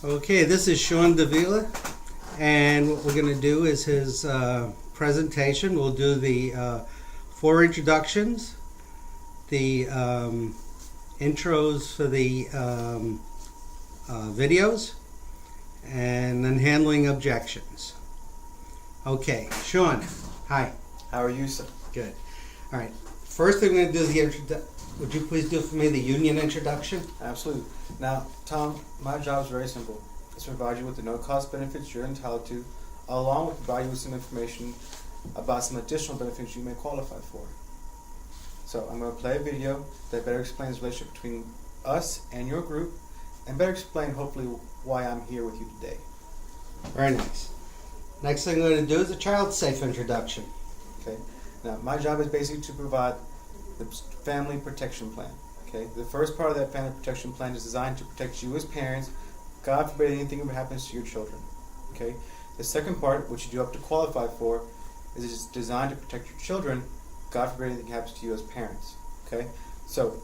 Okay, this is Sean Davila, and what we're going to do is his presentation. We'll do the 4 introductions, the intros for the videos, and then handling objections. Okay, Sean, hi. How are you, sir? Good. All right. First thing we're going to do is the introduction. Would you please do for me the union introduction? Absolutely. Now, Tom, my job is very simple. It's to provide you with the no-cost benefits you're entitled to, along with provide you with some information about some additional benefits you may qualify for. So I'm going to play a video that better explains the relationship between us and your group, and better explain, hopefully, why I'm here with you today. Very nice. Next thing we're going to do is a child-safe introduction. Okay. Now, my job is basically to provide the family protection plan. Okay. The first part of that family protection plan is designed to protect you as parents. God forbid anything ever happens to your children. Okay. The second part, which you do have to qualify for, is designed to protect your children. God forbid anything happens to you as parents. Okay. So,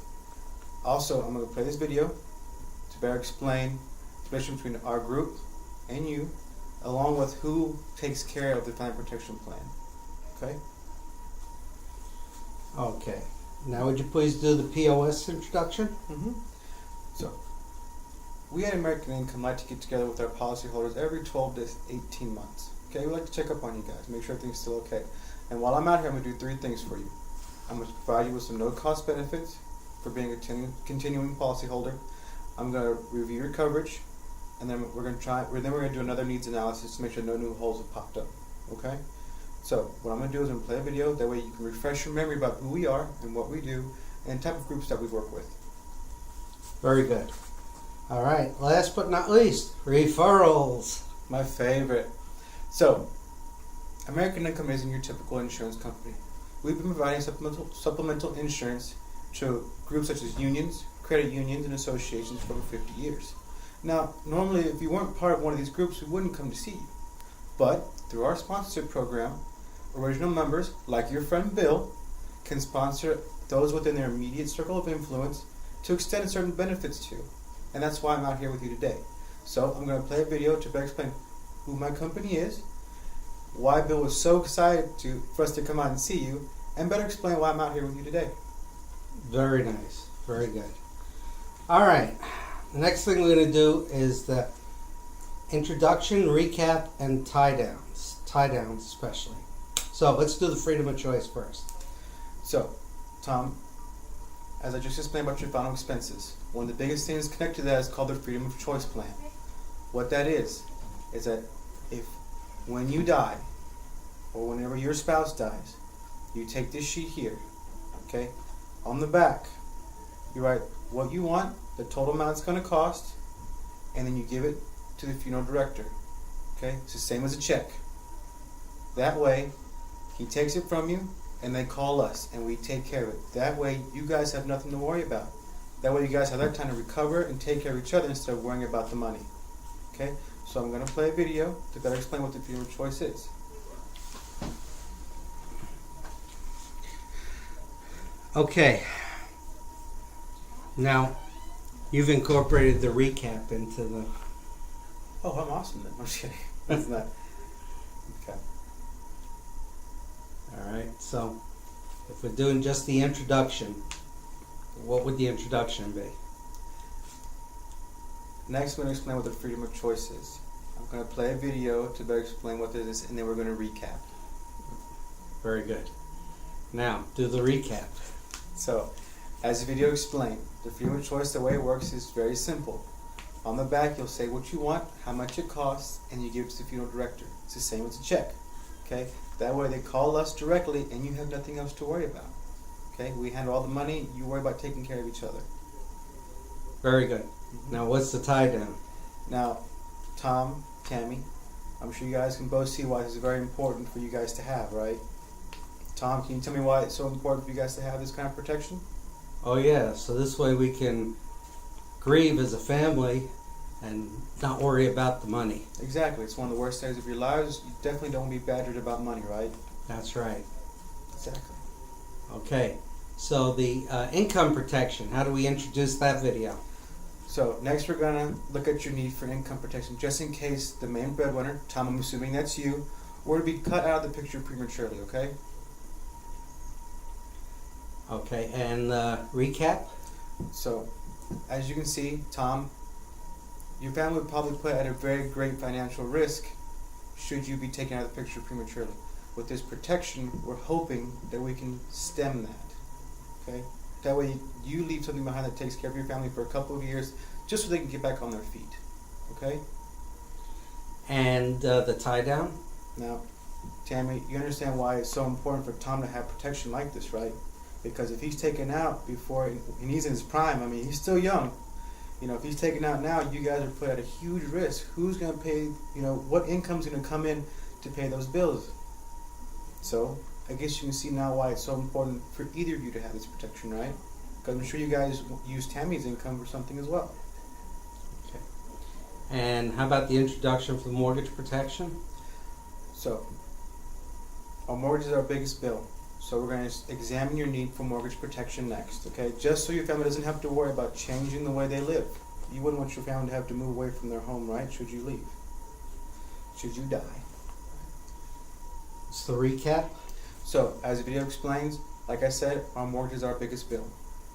also, I'm going to play this video to better explain the relationship between our group and you, along with who takes care of the family protection plan. Okay. Okay. Now would you please do the POS introduction? So, we at American Income like to get together with our policyholders every 12 to 18 months. Okay, we like to check up on you guys, make sure everything's still okay. And while I'm out here, I'm going to do 3 things for you. I'm going to provide you with some no-cost benefits for being a continuing policyholder. I'm going to review your coverage, and then we're going to do another needs analysis to make sure no new holes have popped up. Okay? So, what I'm going to do is I'm going to play a video, that way you can refresh your memory about who we are and what we do and the type of groups that we work with. Very good. All right. Last but not least, referrals. My favorite. So, American Income isn't your typical insurance company. We've been providing supplemental insurance to groups such as unions, credit unions, and associations for over 50 years. Now, normally, if you weren't part of one of these groups, we wouldn't come to see you. But, through our sponsorship program, original members, like your friend Bill, can sponsor those within their immediate circle of influence to extend certain benefits to. And that's why I'm out here with you today. So I'm going to play a video to better explain who my company is, why Bill was so excited for us to come out and see you, and better explain why I'm out here with you today. Very nice. Very good. All right. The next thing we're going to do is the introduction, recap, and tie-downs. Tie-downs especially. So let's do the freedom of choice first. So, Tom, as I just explained about your final expenses, one of the biggest things connected to that is called the freedom of choice plan. What that is that if when you die, or whenever your spouse dies, you take this sheet here, okay? On the back, you write what you want, the total amount it's going to cost, and then you give it to the funeral director, okay? It's the same as a check. That way, he takes it from you, and they call us, and we take care of it. That way, you guys have nothing to worry about. That way, you guys have that time to recover and take care of each other instead of worrying about the money. Okay? So I'm going to play a video to better explain what the freedom of choice is. Okay. Now, you've incorporated the recap into the... Oh, I'm awesome then. I'm just kidding. That's not... Okay. All right. So, if we're doing just the introduction, what would the introduction be? Next, I'm going to explain what the freedom of choice is. I'm going to play a video to better explain what this is, and then we're going to recap. Very good. Now, do the recap. So, as the video explained, the freedom of choice, the way it works is very simple. On the back, you'll say what you want, how much it costs, and you give it to the funeral director. It's the same as a check. Okay? That way they call us directly, and you have nothing else to worry about. Okay? We handle all the money, you worry about taking care of each other. Very good. Now, what's the tie down? Now, Tom, Tammy, I'm sure you guys can both see why this is very important for you guys to have, right? Tom, can you tell me why it's so important for you guys to have this kind of protection? Oh, yeah. So this way we can grieve as a family and not worry about the money. Exactly. It's one of the worst days of your lives. You definitely don't want to be badgered about money, right? That's right. Exactly. Okay. So the income protection, how do we introduce that video? So next we're gonna look at your need for income protection, just in case the main breadwinner, Tom, I'm assuming that's you, were to be cut out of the picture prematurely. Okay. Okay, and recap? So, as you can see, Tom, your family would probably put at a very great financial risk should you be taken out of the picture prematurely. With this protection, we're hoping that we can stem that. Okay? That way you leave something behind that takes care of your family for a couple of years just so they can get back on their feet. Okay? And the tie down? Now, Tammy, you understand why it's so important for Tom to have protection like this, right? Because if he's taken out before, and he's in his prime, I mean, he's still young. You know, if he's taken out now, you guys are put at a huge risk. Who's going to pay, you know, what income's going to come in to pay those bills? So, I guess you can see now why it's so important for either of you to have this protection, right? Because I'm sure you guys use Tammy's income for something as well. Okay. And how about the introduction for mortgage protection? So, our mortgage is our biggest bill. So we're going to examine your need for mortgage protection next, okay? Just so your family doesn't have to worry about changing the way they live. You wouldn't want your family to have to move away from their home, right? Should you leave? Should you die? It's the recap. So, as the video explains, like I said, our mortgage is our biggest bill,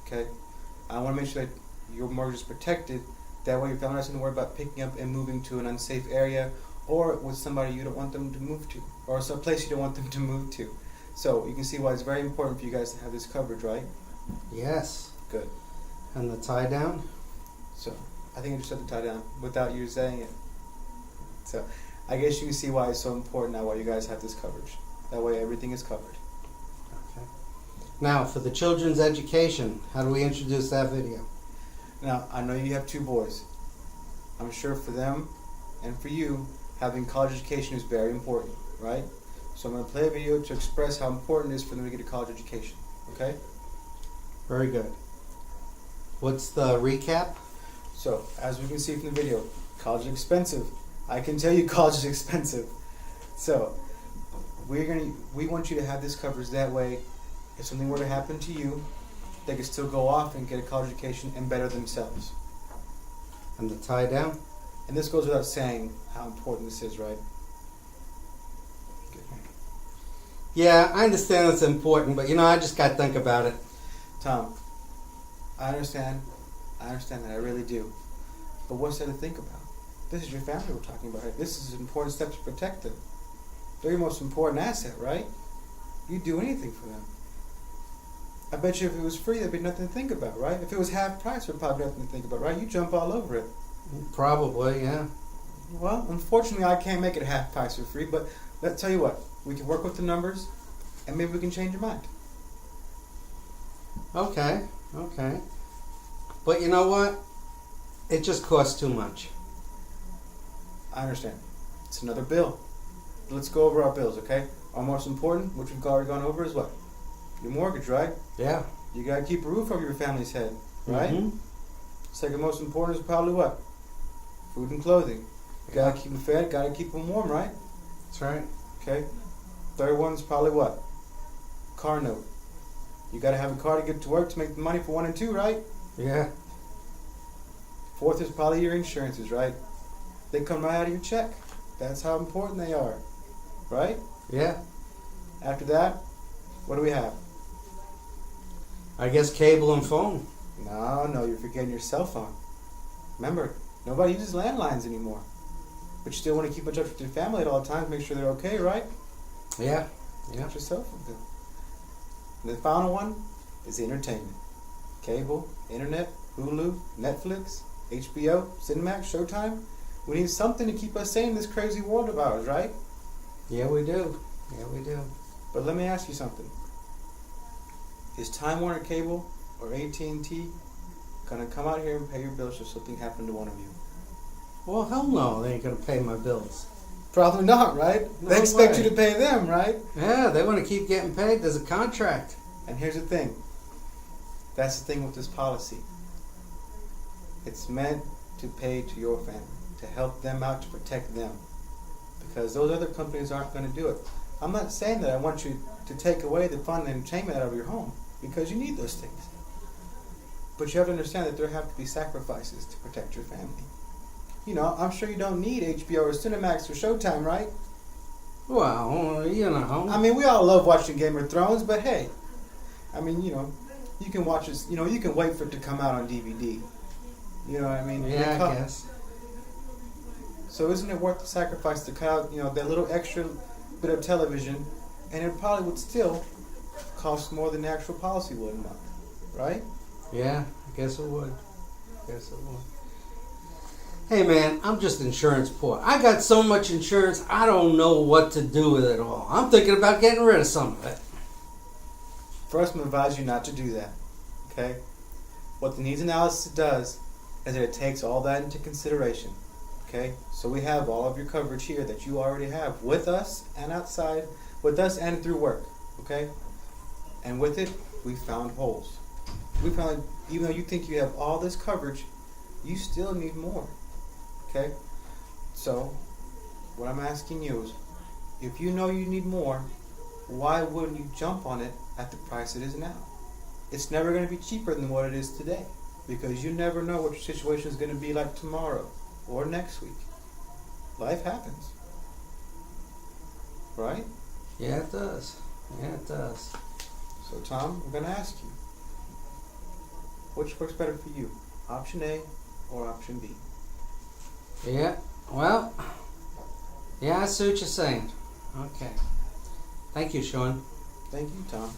okay? I want to make sure that your mortgage is protected. That way your family doesn't have to worry about picking up and moving to an unsafe area or with somebody you don't want them to move to or some place you don't want them to move to. So you can see why it's very important for you guys to have this coverage, right? Yes. Good. And the tie down? So I think I just said the tie down without you saying it. So I guess you can see why it's so important now why you guys have this coverage. That way everything is covered. Okay. Now for the children's education, how do we introduce that video? Now I know you have two boys. I'm sure for them and for you, having college education is very important, right? So I'm going to play a video to express how important it is for them to get a college education. Okay? Very good. What's the recap? So, as we can see from the video, college is expensive. I can tell you college is expensive. So, we want you to have this coverage. That way, if something were to happen to you, they can still go off and get a college education and better themselves. And the tie down? And this goes without saying how important this is, right? Yeah, I understand it's important, but I just got to think about it. Tom, I understand that, I really do. But what's there to think about? This is your family we're talking about here. This is an important step to protect them. They're your most important asset, right? You'd do anything for them. I bet you if it was free, there'd be nothing to think about, right? If it was half price, there'd probably be nothing to think about, right? You'd jump all over it. Probably, yeah. Well, unfortunately, I can't make it half price or free, but let's tell you what. We can work with the numbers, and maybe we can change your mind. Okay. But you know what? It just costs too much. I understand. It's another bill. Let's go over our bills, okay? Our most important, which we've already gone over, is what? Your mortgage, right? Yeah. You gotta keep a roof over your family's head, right? Mm-hmm. Second most important is probably what? Food and clothing. You gotta keep them fed, gotta keep them warm, right? That's right. Okay. Third one's probably what? Car note. You gotta have a car to get to work to make the money for 1 and 2, right? Yeah. Fourth is probably your insurances, right? They come right out of your check. That's how important they are, right? Yeah. After that, what do we have? I guess cable and phone. No, you're forgetting your cell phone. Remember, nobody uses landlines anymore. But you still want to keep in touch with your family at all times, make sure they're okay, right? Yeah. That's your cell phone bill. And the final one is entertainment. Cable, internet, Hulu, Netflix, HBO, Cinemax, Showtime. We need something to keep us sane in this crazy world of ours, right? Yeah, we do. But let me ask you something. Is Time Warner Cable or AT&T gonna come out here and pay your bills if something happened to one of you? Well, hell no. They ain't going to pay my bills. Probably not, right? No They expect way. you to pay them, right? Yeah, they want to keep getting paid. There's a contract. And here's the thing. That's the thing with this policy. It's meant to pay to your family, to help them out, to protect them. Because those other companies aren't going to do it. I'm not saying that I want you to take away the fun and entertainment out of your home, because you need those things. But you have to understand that there have to be sacrifices to protect your family. You know, I'm sure you don't need HBO or Cinemax or Showtime, right? Well, you know. I mean, we all love watching Game of Thrones, but hey, I mean, you know, you can watch it. You know, you can wait for it to come out on DVD. You know what I mean? Yeah, I guess. So isn't it worth the sacrifice to cut out, you know, that little extra bit of television, and it probably would still cost more than the actual policy would a month, right? Yeah, I guess it would. Guess it would. Hey man, I'm just insurance poor. I got so much insurance, I don't know what to do with it all. I'm thinking about getting rid of some of it. First, I'm going to advise you not to do that, okay? What the needs analysis does is that it takes all that into consideration, okay? So we have all of your coverage here that you already have with us and outside, with us and through work, okay? And with it, we found holes. We found, even though you think you have all this coverage, you still need more, okay? So, what I'm asking you is, if you know you need more, why wouldn't you jump on it at the price it is now? It's never going to be cheaper than what it is today, because you never know what your situation is going to be like tomorrow or next week. Life happens, right? Yeah, it does. Yeah, it does. So Tom, I'm going to ask you, which works better for you, option A or option B? Yeah, well, yeah, I see what you're saying. Okay. Thank you, Sean. Thank you, Tom.